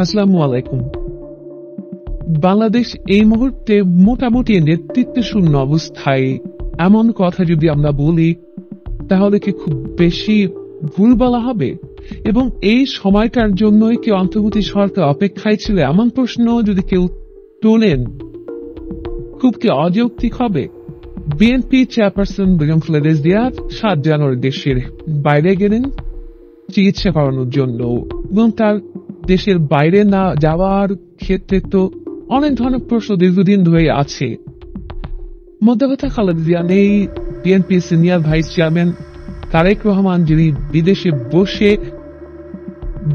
আসসালামু আলাইকুম। বাংলাদেশ এই মুহূর্তে মোটামুটি নেতৃত্ব শূন্য অবস্থায়। এমন কথা যদি আমরা বলি তাহলে কি খুব বেশি ভুল বলা হবে? এবং এই সময়টার জন্যই কি অন্তর্বর্তী সরকার অপেক্ষায় ছিল, এমন প্রশ্ন যদি কেউ তোলেন খুব কি অযৌক্তিক হবে? বিএনপি চেয়ারপারসন বেগম খালেদা জিয়া 7 জানুয়ারি দেশের বাইরে গেলেন চিকিৎসা করানোর জন্য, এবং তার দেশের বাইরে না যাওয়ার ক্ষেত্রে তো অনেক ধরনের প্রশ্ন দীর্ঘদিন ধরে আছে। মধ্যে কথা, খালেদা জিয়া নেই, BNP senior vice chairman Tarique Rahman যিনি বিদেশে বসে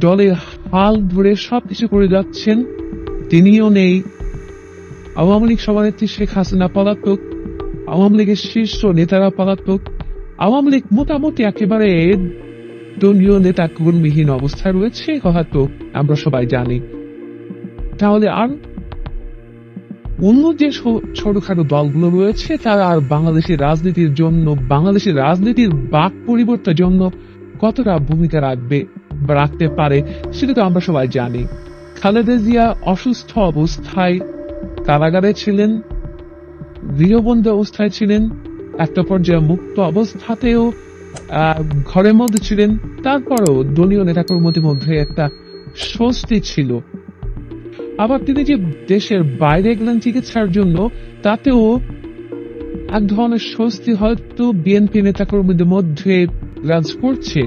দলের হাল ধরে সবকিছু করে যাচ্ছেন তিনিও নেই। আওয়ামী লীগ সভানেত্রী শেখ হাসিনা পলাতক, আওয়ামী লীগের শীর্ষ নেতারা পলাতক, আওয়ামী লীগ মোটামুটি একেবারে দলীয় নেতা কর্মীহীন অবস্থায় রয়েছে, কথা তো আমরা সবাই জানি। তাহলে আর অন্য যে ছোটখাটো দলগুলো রয়েছে তারা আর বাংলাদেশের রাজনীতির জন্য, বাংলাদেশের রাজনীতির বাক পরিবর্তনের জন্য কতটা ভূমিকা রাখতে পারে সেটা তো আমরা সবাই জানি। খালেদা জিয়া অসুস্থ অবস্থায় কারাগারে ছিলেন, গৃহবন্দী অবস্থায় ছিলেন, একটা পর্যায়ে মুক্ত অবস্থাতেও ঘরের মধ্যে ছিলেন। তারপরও দলীয় নেতাকর্মীদের মধ্যে একটা স্বস্তি ছিল। আবার তিনি যে দেশের বাইরে গেলেন চিকিৎসার জন্য, তাতেও এক ধরনের স্বস্তি হয়তো বিএনপি নেতাকর্মীদের মধ্যে বিরাজ করছে,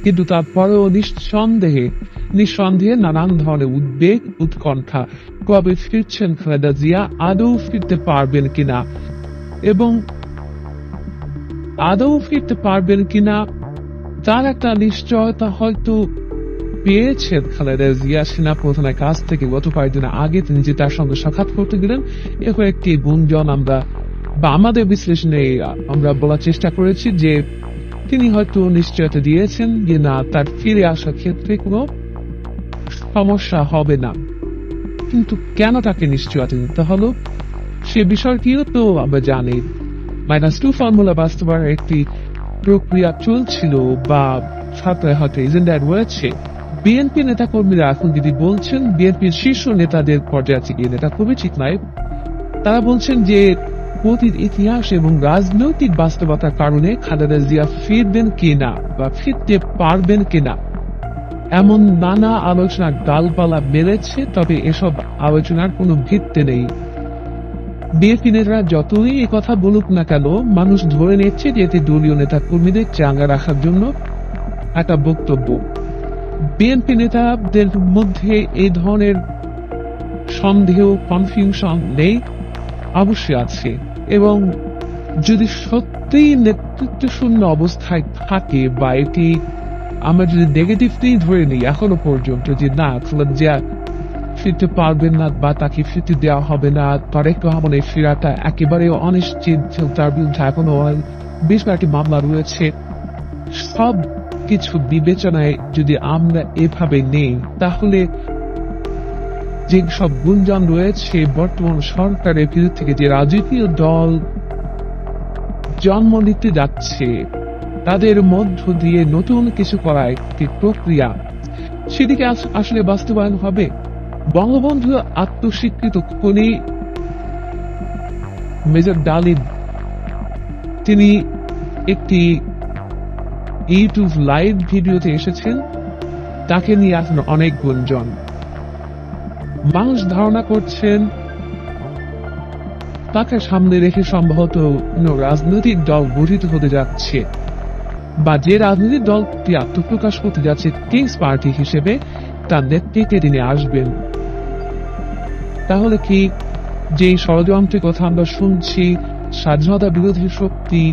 কিন্তু তারপরেও নিঃসন্দেহে নানান ধরনের উদ্বেগ, উৎকণ্ঠা। কবে ফিরছেন খালেদা জিয়া, আদৌ ফিরতে পারবেন কিনা, এবং আদৌ ফিরতে পারবেন কিনা তার একটা নিশ্চয়তা হয়তো পেয়েছেন খালেদা জিয়া সেনাপ্রধানের কাছ থেকে। গত কয়েকদিন আগে তিনি যে তার সঙ্গে সাক্ষাৎ করতে গেলেন, এরকম একটি গুঞ্জন আমরা বা আমাদের বিশ্লেষণে আমরা বলার চেষ্টা করেছি যে তিনি হয়তো নিশ্চয়তা দিয়েছেন যে না, তার ফিরে আসার ক্ষেত্রে কোনো সমস্যা হবে না। কিন্তু কেন তাকে নিশ্চয়তা দিতে হলো সে বিষয়টিও তো আমরা জানি। -2 ফর্মুলা বাস্তবায়নের একটি প্রক্রিয়া চলছিল বা সাথে হয়তো এজেন্ডায় রয়েছে। বিএনপি নেতাকর্মীরা এখন যদি বলছেন, বিএনপির শীর্ষ নেতাদের পর্যায়ে আছে গিয়ে নেতাকর্মী ঠিক নয়, তারা বলছেন যে অতীত ইতিহাস এবং রাজনৈতিক বাস্তবতার কারণে খালেদা জিয়া ফিরবেন কিনা বা ফিরতে পারবেন কিনা এমন নানা আলোচনা ডালপালা বেড়েছে। তবে এসব আলোচনার কোনো ভিত্তি নেই। বিএনপি নেতারা যতই এ কথা বলুক না কেন, মানুষ ধরে নিচ্ছে যে এতে দলীয় নেতা কর্মীদের চাঙ্গা রাখার জন্য একটা বক্তব্য। বিএনপি নেতাদের মধ্যে এই ধরনের সন্দেহ, কনফিউশন নেই, অবশ্যই আছে। এবং যদি সত্যিই নেতৃত্ব শূন্য অবস্থায় থাকে বা এটি আমরা যদি নেগেটিভলি ধরে নিই এখনো পর্যন্ত যে না, খালেদা জিয়া ফিরতে পারবেন না বা তাকে ফিরতে দেওয়া হবে না, তারেক রহমানের ফেরাটা একেবারে অনিশ্চিত, তার বিরুদ্ধে এখনো বেশ কয়েকটি মামলা রয়েছে, সব কিছু বিবেচনায় যদি আমরা এভাবে নেই, তাহলে যে সব গুঞ্জন রয়েছে বর্তমান সরকারের বিরুদ্ধে থেকে যে রাজকীয় দল জন্ম নিতে যাচ্ছে, তাদের মধ্য দিয়ে নতুন কিছু করা একটি প্রক্রিয়া, সেদিকে আসলে বাস্তবায়ন হবে। বঙ্গবন্ধু আত্মস্বীকৃত খনি মেজর ডালিম তিনি একটি ইউটিউব লাইভ ভিডিওতে এসেছেন, তাকে নিয়ে এখন অনেক গুঞ্জন। মানুষ ধারণা করছেন তাকে সামনে রেখে সম্ভবত রাজনৈতিক দল গঠিত হতে যাচ্ছে, বা যে রাজনৈতিক দলটি আত্মপ্রকাশ করতে যাচ্ছে কিংস পার্টি হিসেবে, তার নেতৃত্বে তিনি আসবেন। তাহলে কি যে ষড়যন্ত্রের কথা আমরা শুনছি, স্বাধীনতা বিরোধী শক্তি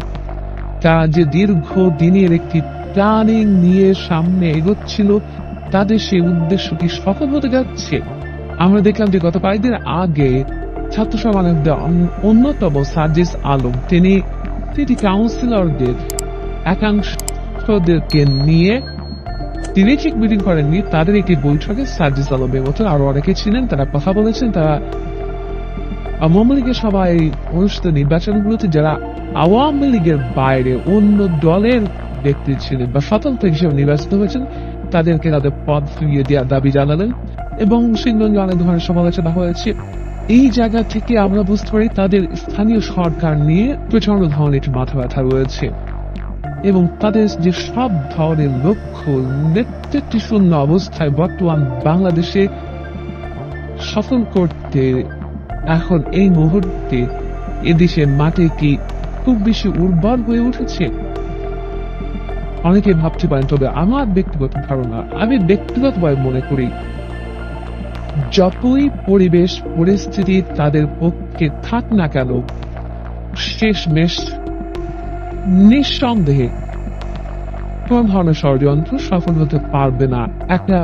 তা যে দীর্ঘ দিনের একটি প্ল্যানিং নিয়ে সামনে এগোচ্ছিল, তাদের সেই উদ্দেশ্য কি সফল হতে যাচ্ছে? আমরা দেখলাম যে গত কয়েকদিন আগে ছাত্র সমাজের অন্যতম সার্জিস আলম তিনি সিটি কাউন্সিলরদের একাংশদেরকে নিয়ে তিনি ঠিক মিটিং করেননি, তাদের একটি বৈঠকে সার্জিস আলমের মতো আরো অনেকে ছিলেন, তারা কথা বলেছেন। তারা আওয়ামী লীগের সবাই অনুষ্ঠিত নির্বাচনগুলোতে যারা আওয়ামী লীগের বাইরে অন্য দলের ব্যক্তি ছিলেন বা স্বতন্ত্র হিসেবে নির্বাচিত হয়েছেন, তাদেরকে তাদের পদ ফিরিয়ে দেওয়ার দাবি জানালেন এবং সিংগঞ্জে অনেক ধরনের সমালোচনা হয়েছে। এই জায়গা থেকে আমরা বুঝতে পারি তাদের স্থানীয় সরকার নিয়ে প্রচন্ড ধরনের একটি মাথা ব্যথা রয়েছে এবং তাদের যে সব ধরনের লক্ষ্য নেতৃত্ব শূন্য অবস্থায় বর্তমান বাংলাদেশে সফল করতে এখন এই মুহূর্তে এদেশের মাটি কি খুব বেশি উর্বর হয়ে উঠেছে? অনেকে ভাবতে পারেন, তবে আমার ব্যক্তিগত ধারণা, আমি ব্যক্তিগতভাবে মনে করি যতই পরিবেশ পরিস্থিতি তাদের পক্ষে থাক না কেন, শেষমেশ নিঃসন্দেহে কোন ধরনের ষড়যন্ত্র সফল হতে পারবে না। একটা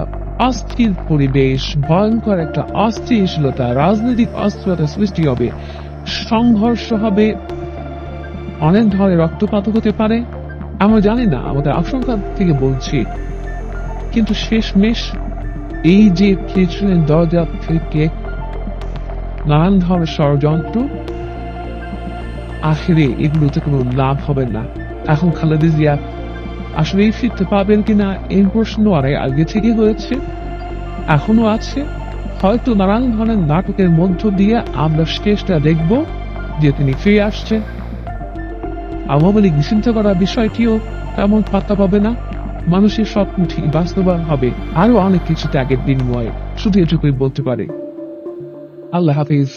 অস্থির পরিবেশ, ভয়ঙ্কর একটা অস্থিতিশীলতা, রাজনৈতিক অস্থিরতা সৃষ্টি হবে, সংঘর্ষ হবে, অনেক ধরনের রক্তপাত হতে পারে। আমরা জানি না, আমাদের আশঙ্কা থেকে বলছি, কিন্তু শেষমেশ এই যে পিছনের দরজা থেকে নানান ধরনের ষড়যন্ত্র, আখেরে এগুলোতে কোনো লাভ হবে না। এখন খালেদা জিয়া আসলেই ফিরতে পারবেন কিনা এই প্রশ্ন অনেক আগে থেকে হয়েছে, এখনো আছে। হয়তো নানান ধরনের নাটকের মধ্য দিয়ে আমরা শেষটা দেখব যে তিনি ফিরে আসছেন। আওয়ামী লীগ চিন্তা করার বিষয়টিও তেমন পাত্তা পাবে না। মানুষের স্বপ্ন ঠিক বাস্তবায়ন হবে আরো অনেক কিছু ত্যাগের বিনিময়ে, শুধু এটুকুই বলতে পারে। আল্লাহ হাফিজ।